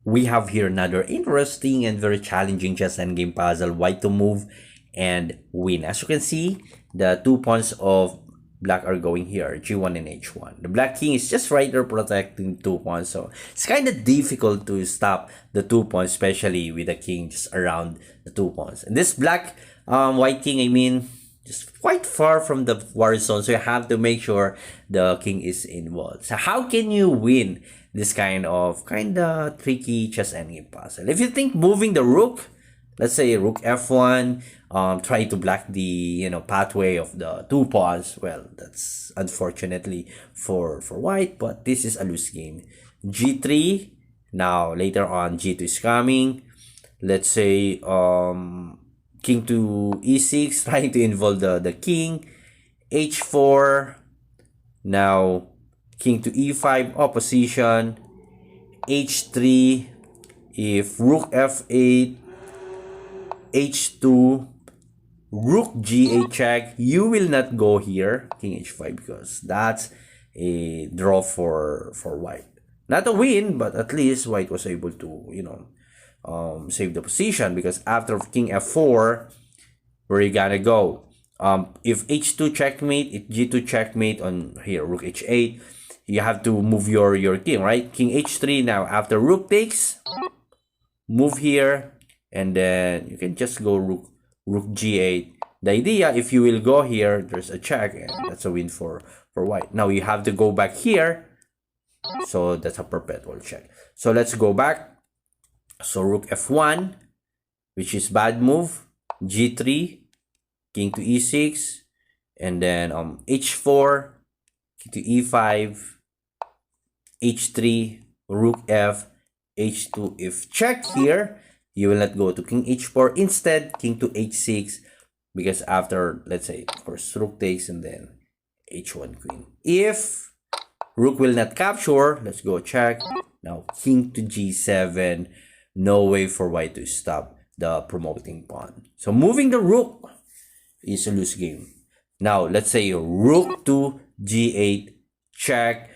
we have here another interesting and very challenging chess endgame puzzle. White to move and win. As you can see, the 2 pawns of black are going here, g1 and h1. The black king is just right there protecting 2 pawns, so it's kind of difficult to stop the 2 pawns, especially with the king just around the 2 pawns. And this black white king, I mean, just quite far from the war zone, so you have to make sure the king is involved. So how can you win this kind of tricky chess endgame puzzle? If you think moving the rook, let's say rook f1, try to block the pathway of the 2 pawns, well, that's unfortunately for white, but this is a loose game. G3, now later on g2 is coming. Let's say king to e6, trying to involve the king. h4, now king to e5 opposition. h3, if rook f8, h2, rook g8 check, you will not go here king h5 because that's a draw for white. Not a win, but at least white was able to save the position, because after king f4, where you gotta go? If h2 checkmate, if g2 checkmate on here, rook h8, you have to move your king, right? King h3. Now after rook takes, move here, and then you can just go rook g8. The idea, if you will go here, there's a check, and that's a win for white. Now you have to go back here, so that's a perpetual check. So let's go back. So rook f1, which is bad move. g3, king to e6, and then h4, king to e5, h3, rook f, h2. If check here, you will not go to king h4. Instead, king to h6, because after, let's say, of course, rook takes, and then h1 queen. If rook will not capture, let's go check. Now king to g7. No way for white to stop the promoting pawn. So moving the rook is a loose game. Now let's say rook to g8 check.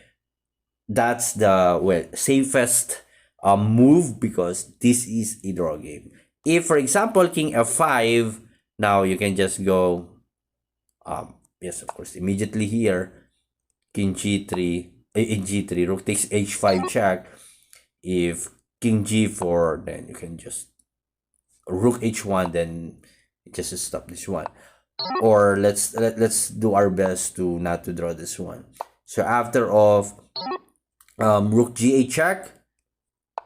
That's the safest move, because this is a draw game. If, for example, king f5, now you can just go yes, of course, immediately here, king g3, g3, rook takes h5 check. If king g4, then you can just rook h1, then just stop this one. Or let's do our best to not to draw this one. So after of rook g8 check,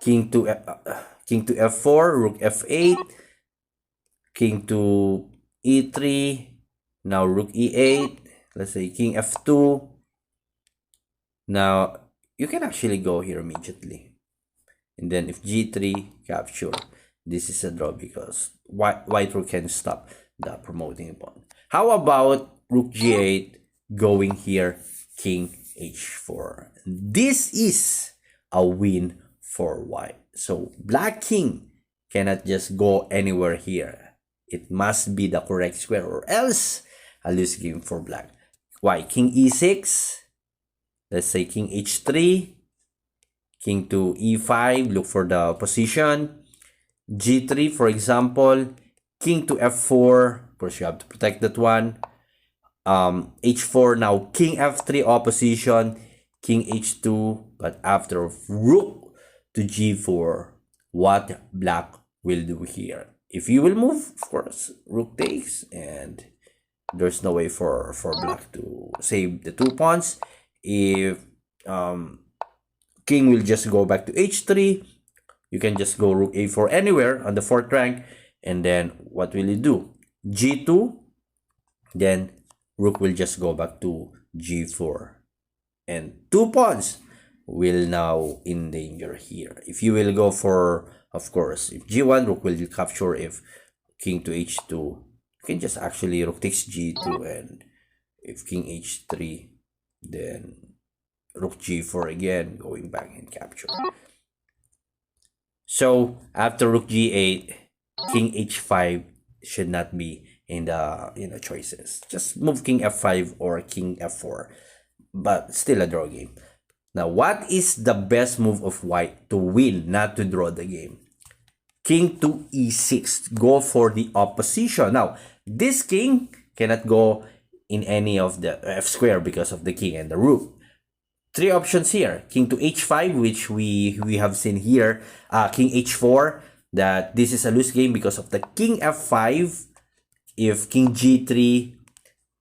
king to f4, rook f8, king to e3, now rook e8, let's say king f2. Now you can actually go here immediately, and then if g3 capture, this is a draw, because white rook can stop the promoting pawn. How about rook g8 going here, king h4? This is a win for white. So black king cannot just go anywhere here. It must be the correct square, or else a loose game for black. Why? King e6, let's say king h3, king to e5, look for the position. g3, for example, king to f4, of course you have to protect that one. h4, now king f3 opposition, king h2, but after rook to g4, what black will do here? If you will move, of course, rook takes, and there's no way for black to save the 2 pawns. If king will just go back to h3, you can just go rook a4 anywhere on the 4th rank, and then what will you do? g2, then rook will just go back to g4, and 2 pawns will now in danger here. If you will go for, of course, if g1, rook will capture. If king to h2, you can just actually rook takes g2, and if king h3, then rook g4 again, going back and capture. So after rook g8, king h5 should not be in the choices. Just move king f5 or king f4, but still a draw game. Now, what is the best move of white to win, not to draw the game? King to e6. Go for the opposition. Now, this king cannot go in any of the f square because of the king and the rook. Three options here. King to h5, which we have seen here. King h4, that this is a loose game because of the king f5. If king g3,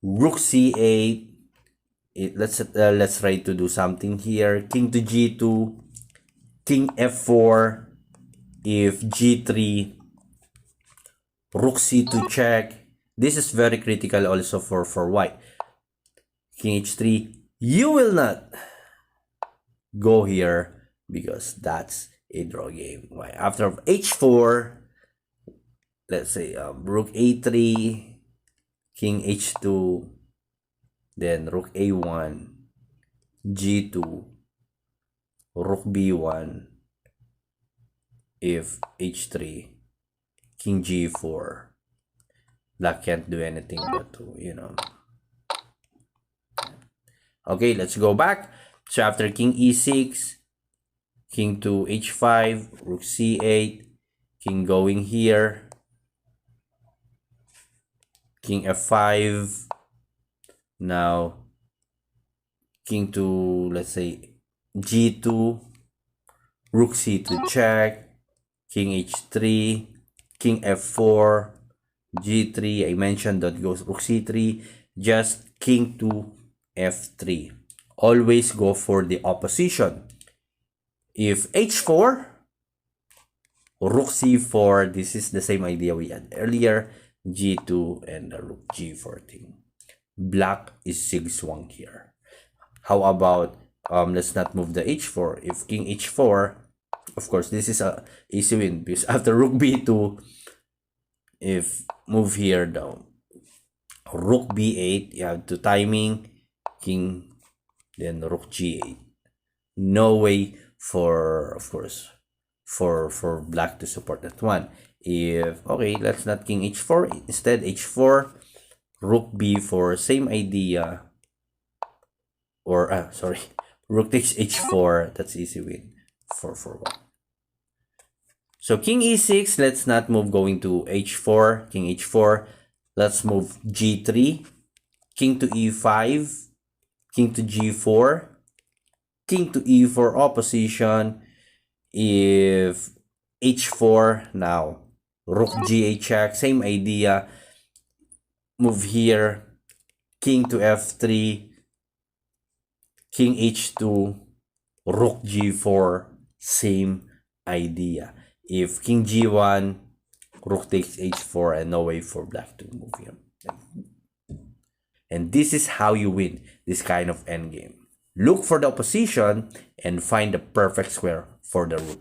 rook c8, let's try to do something here. King to g2, king f4. If g3, rook c2 check. This is very critical also for white. King h3. You will not go here because that's a draw game. After h4, let's say rook a3, king h2, then rook a1, g2, rook b1. If h3, king g4, black can't do anything but to, Okay, let's go back. So after king e6, king to h5, rook c8, king going here, king f5, now king to, let's say, g2, rook c2 check, king h3, king f4, g3. I mentioned that goes rook c3, just king to f3. Always go for the opposition. If h4, rook c4, this is the same idea we had earlier, g2 and the rook g4 thing. Black is sig-swung here. How about let's not move the h4. If king h4, of course this is a easy win because after rook b2, if move here down, rook b8, you have to timing, king, then rook g8. No way for, of course, for black to support that one. If, okay, let's not king h4, instead h4, rook b4, same idea, or sorry, rook takes h4, that's easy win for white. So king e6, let's not move going to h4, king h4. Let's move g3, king to e5, king to g4, king to e4 opposition. If h4, now rook g8 check, same idea. Move here, king to f3, king h2, rook g4, same idea. If king g1, rook takes h4, and no way for black to move here. And this is how you win this kind of endgame. Look for the opposition and find the perfect square for the rook.